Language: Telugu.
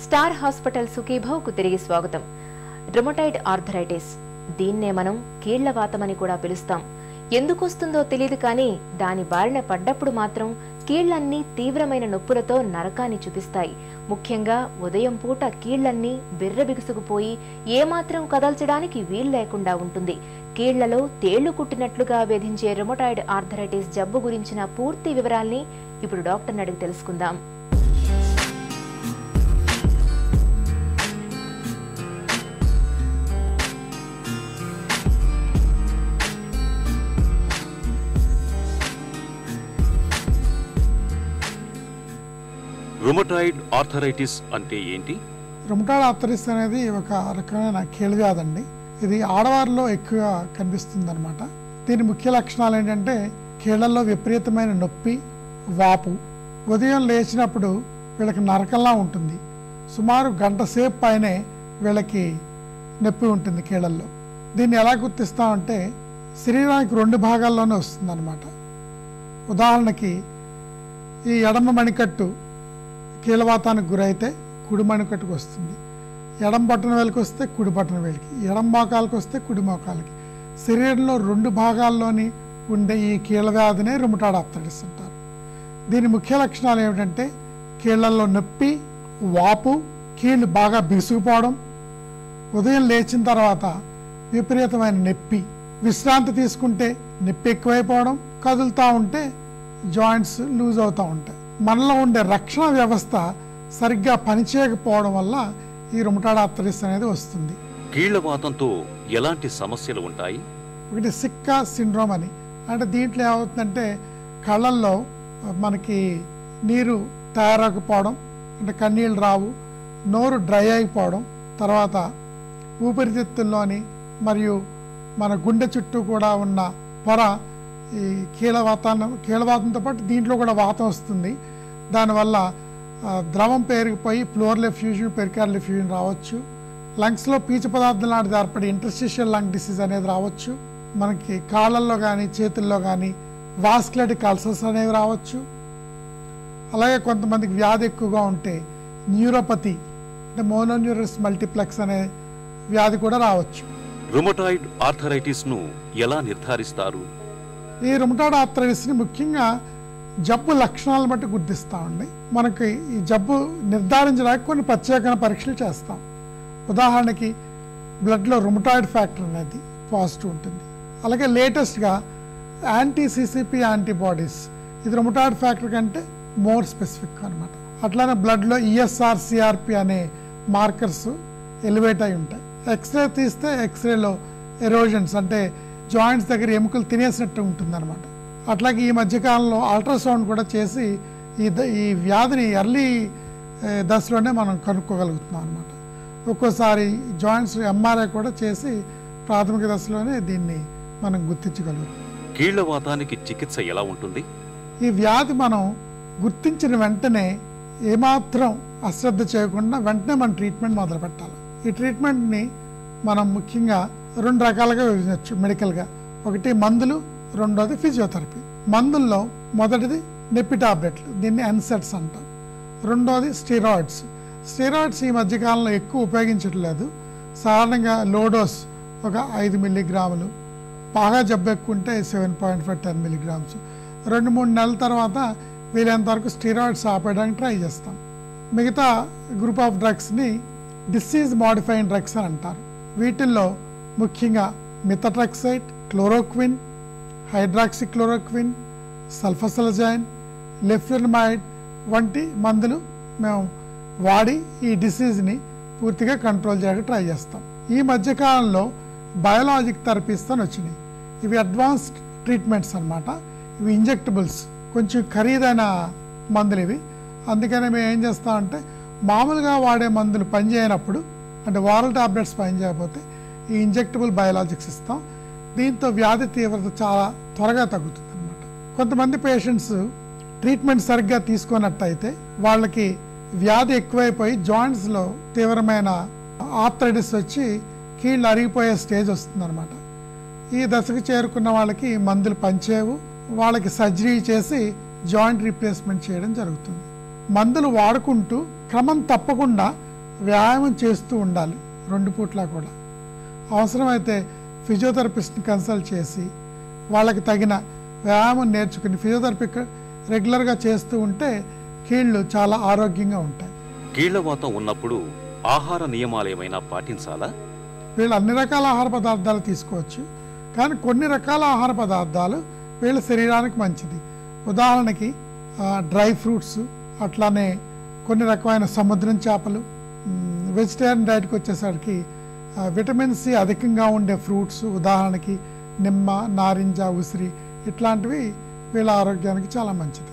స్టార్ హాస్పిటల్ సుఖీభవ్కు తిరిగి స్వాగతం. రుమటాయిడ్ ఆర్థరైటిస్, దీన్నే మనం కీళ్లవాతమని కూడా పిలుస్తాం. ఎందుకొస్తుందో తెలియదు కానీ దాని బారిన పడ్డప్పుడు మాత్రం కీళ్లన్నీ తీవ్రమైన నొప్పులతో నరకాన్ని చూపిస్తాయి. ముఖ్యంగా ఉదయం పూట కీళ్లన్నీ బిర్రబిగుసుకుపోయి ఏమాత్రం కదల్చడానికి వీలు లేకుండా ఉంటుంది. కీళ్లలో తేళ్లు కుట్టినట్లుగా వేధించే రుమటాయిడ్ ఆర్థరైటిస్ జబ్బు గురించిన పూర్తి వివరాల్ని ఇప్పుడు డాక్టర్ని అడిగి తెలుసుకుందాం. రుమటాయిడ్ ఆర్థరైటిస్ అంటే ఏంటి? రుమటాయిడ్ ఆర్థరైటిస్ అనేది ఒక రకమైన కీళ్ళ వ్యాధి అండి. ఇది ఆడవారిలో ఎక్కువగా కనిపిస్తుంది అనమాట. దీని ముఖ్య లక్షణాలు ఏంటంటే కీళ్లలో విపరీతమైన నొప్పి, వాపు. ఉదయం లేచినప్పుడు వీళ్ళకి నరకంలా ఉంటుంది. సుమారు గంట సేపు పైనే వీళ్ళకి నొప్పి ఉంటుంది కీళ్లలో. దీన్ని ఎలా గుర్తిస్తామంటే శరీరానికి 2 భాగాల్లోనే వస్తుంది అనమాట. ఉదాహరణకి ఈ ఎడమ మణికట్టు కీళ్ళవాతానికి గురైతే కుడి మణికట్టుకు వస్తుంది, ఎడమ బొటన వేలికి వస్తే కుడి బొటన వేలికి, ఎడమ మోకాలకు వస్తే కుడి మోకాలకి. శరీరంలో 2 భాగాల్లోని ఉండే ఈ కీళ్ళ వ్యాధినే రుమటాయిడ్ ఆర్థరైటిస్ అంటారు. దీని ముఖ్య లక్షణాలు ఏమిటంటే కీళ్లలో నొప్పి, వాపు, కీళ్ళు బాగా బిగుసుకుపోవడం, ఉదయం లేచిన తర్వాత విపరీతమైన నొప్పి, విశ్రాంతి తీసుకుంటే నొప్పి ఎక్కువైపోవడం, కదులుతూ ఉంటే జాయింట్స్ లూజ్ అవుతూ ఉంటాయి. మనలో ఉండే రక్షణ వ్యవస్థ సరిగ్గా పనిచేయకపోవడం వల్ల ఈ రుమటాయిడ్ ఆర్థరైటిస్ అనేది వస్తుంది. కీళ్లవాతంతో ఎలాంటి సమస్యలు ఉంటాయి? ఒకటి సిక్కా సిండ్రోమ్ అని, అంటే దీంట్లో ఏమవుతుందంటే కళ్ళల్లో మనకి నీరు తయారకపోవడం, అంటే కన్నీళ్ళు రావు, నోరు డ్రై అయిపోవడం, తర్వాత ఊపిరితిత్తుల్లోని మరియు మన గుండె చుట్టూ కూడా ఉన్న పొర ఈ కీళ్ళవాతంతో పాటు దీంట్లో కూడా వాతం వస్తుంది. దానివల్ల ద్రవం పేరుకుపోయి ప్లోరల్ ఎఫ్యూజన్, పెరికార్డియల్ ఎఫ్యూజన్ రావచ్చు. లంగ్స్లో పీచు పదార్థం లాంటిది ఏర్పడి ఇంటర్స్టిషియల్ లంగ్ డిసీజ్ అనేది రావచ్చు. మనకి కాళ్ళల్లో కానీ చేతుల్లో కానీ వాస్కులటిక్ అల్సర్స్ అనేవి రావచ్చు. అలాగే కొంతమందికి వ్యాధి ఎక్కువగా ఉంటే న్యూరోపతి, అంటే మోనోన్యూరస్ మల్టీప్లెక్స్ అనే వ్యాధి కూడా రావచ్చు. రుమటాయిడ్ ఆర్థరైటిస్ ను ఎలా నిర్ధారిస్తారు? ఈ రుమటాయిడ్ ఆర్థరైటిస్ని ముఖ్యంగా జబ్బు లక్షణాలను బట్టి గుర్తిస్తామండి. మనకి ఈ జబ్బు నిర్ధారించడానికి కొన్ని ప్రత్యేకమైన పరీక్షలు చేస్తాం. ఉదాహరణకి బ్లడ్లో రుమటాయిడ్ ఫ్యాక్టర్ అనేది పాజిటివ్ ఉంటుంది. అలాగే లేటెస్ట్గా యాంటీ-సిసిపి యాంటీబాడీస్, ఇది రుమటాయిడ్ ఫ్యాక్టర్ కంటే మోర్ స్పెసిఫిక్ అనమాట. అట్లానే బ్లడ్లో ఈఎస్ఆర్, సిఆర్పి అనే మార్కర్స్ ఎలివేట్ అయి ఉంటాయి. ఎక్స్రే తీస్తే ఎక్స్రేలో ఎరోజన్స్, అంటే జాయింట్స్ దగ్గర ఎముకలు తినేసినట్టు ఉంటుందన్నమాట. అట్లాగే ఈ మధ్యకాలంలో అల్ట్రాసౌండ్ కూడా చేసి ఈ వ్యాధిని ఎర్లీ దశలోనే మనం కనుక్కోగలుగుతున్నాం అనమాట. ఒక్కోసారి జాయింట్స్ ఎంఆర్ఐ కూడా చేసి ప్రాథమిక దశలోనే దీన్ని మనం గుర్తించగలుగుతాం. కీళ్లవాతానికి చికిత్స ఎలా ఉంటుంది? ఈ వ్యాధి మనం గుర్తించిన వెంటనే ఏమాత్రం అశ్రద్ధ చేయకుండా వెంటనే మనం ట్రీట్మెంట్ మొదలు పెట్టాలి. ఈ ట్రీట్మెంట్ని మనం ముఖ్యంగా 2 రకాలుగా విభజించవచ్చు మెడికల్గా. ఒకటి మందులు, రెండోది ఫిజియోథెరపీ. మందుల్లో మొదటిది నొప్పి టాబ్లెట్లు, దీన్ని ఎన్సెట్స్ అంటాం. రెండోది స్టెరాయిడ్స్. స్టెరాయిడ్స్ ఈ మధ్యకాలంలో ఎక్కువ ఉపయోగించట్లేదు. సాధారణంగా లోడోస్ ఒక 5 మిల్లీగ్రాములు, బాగా జబ్బు ఎక్కువ ఉంటే 7.5 10 మిల్లీగ్రామ్స్. 2-3 నెలల తర్వాత వీలైనంతవరకు స్టెరాయిడ్స్ ఆపేయడానికి ట్రై చేస్తాం. మిగతా గ్రూప్ ఆఫ్ డ్రగ్స్ని డిసీజ్ మాడిఫైయింగ్ డ్రగ్స్ అని అంటారు. వీటిల్లో ముఖ్యంగా మిథోట్రెక్సైట్, క్లోరోక్విన్, హైడ్రాక్సిక్లోరోక్విన్, సల్ఫోసలజైన్, లెఫ్లునమైడ్ వంటి మందులు మేము వాడి ఈ డిసీజ్ని పూర్తిగా కంట్రోల్ చేయడానికి ట్రై చేస్తాం. ఈ మధ్యకాలంలో బయోలాజిక్ థెరపీస్ అని వచ్చినాయి. ఇవి అడ్వాన్స్డ్ ట్రీట్మెంట్స్ అన్నమాట. ఇవి ఇంజెక్టబుల్స్, కొంచెం ఖరీదైన మందులు ఇవి. అందుకని మేము ఏం చేస్తామంటే మామూలుగా వాడే మందులు పనిచేయనప్పుడు, అంటే వారల్ టాబ్లెట్స్ పనిచేయకపోతే ఈ ఇంజెక్టబుల్ బయోలాజిక్స్ ఇస్తాం. దీంతో వ్యాధి తీవ్రత చాలా త్వరగా తగ్గుతుంది అనమాట. కొంతమంది పేషెంట్స్ ట్రీట్మెంట్ సరిగ్గా తీసుకున్నట్టయితే వాళ్ళకి వ్యాధి ఎక్కువైపోయి జాయింట్స్లో తీవ్రమైన ఆర్థరైటిస్ వచ్చి కీళ్ళు అరిగిపోయే స్టేజ్ వస్తుందన్నమాట. ఈ దశకు చేరుకున్న వాళ్ళకి మందులు పనిచేయవు, వాళ్ళకి సర్జరీ చేసి జాయింట్ రీప్లేస్మెంట్ చేయడం జరుగుతుంది. మందులు వాడుకుంటూ క్రమం తప్పకుండా వ్యాయామం చేస్తూ ఉండాలి 2 పూట్లా కూడా. అవసరమైతే ఫిజియోథెరపిస్ట్ని కన్సల్ట్ చేసి వాళ్ళకి తగిన వ్యాయామం నేర్చుకుని ఫిజియోథెరపీ రెగ్యులర్గా చేస్తూ ఉంటే కీళ్ళు చాలా ఆరోగ్యంగా ఉంటాయి. కీళ్లవాతం ఉన్నప్పుడు ఆహార నియమాలు ఏమైనా పాటించాలా? వీళ్ళు అన్ని రకాల ఆహార పదార్థాలు తీసుకోవచ్చు, కానీ కొన్ని రకాల ఆహార పదార్థాలు వీళ్ళ శరీరానికి మంచిది. ఉదాహరణకి డ్రై ఫ్రూట్స్, అట్లానే కొన్ని రకమైన సముద్రం చేపలు. వెజిటేరియన్ డైట్కి వచ్చేసరికి విటమిన్ సి అధికంగా ఉండే ఫ్రూట్స్, ఉదాహరణకి నిమ్మ, నారింజ, ఉసిరి, ఇట్లాంటివి వీళ్ళ ఆరోగ్యానికి చాలా మంచిది.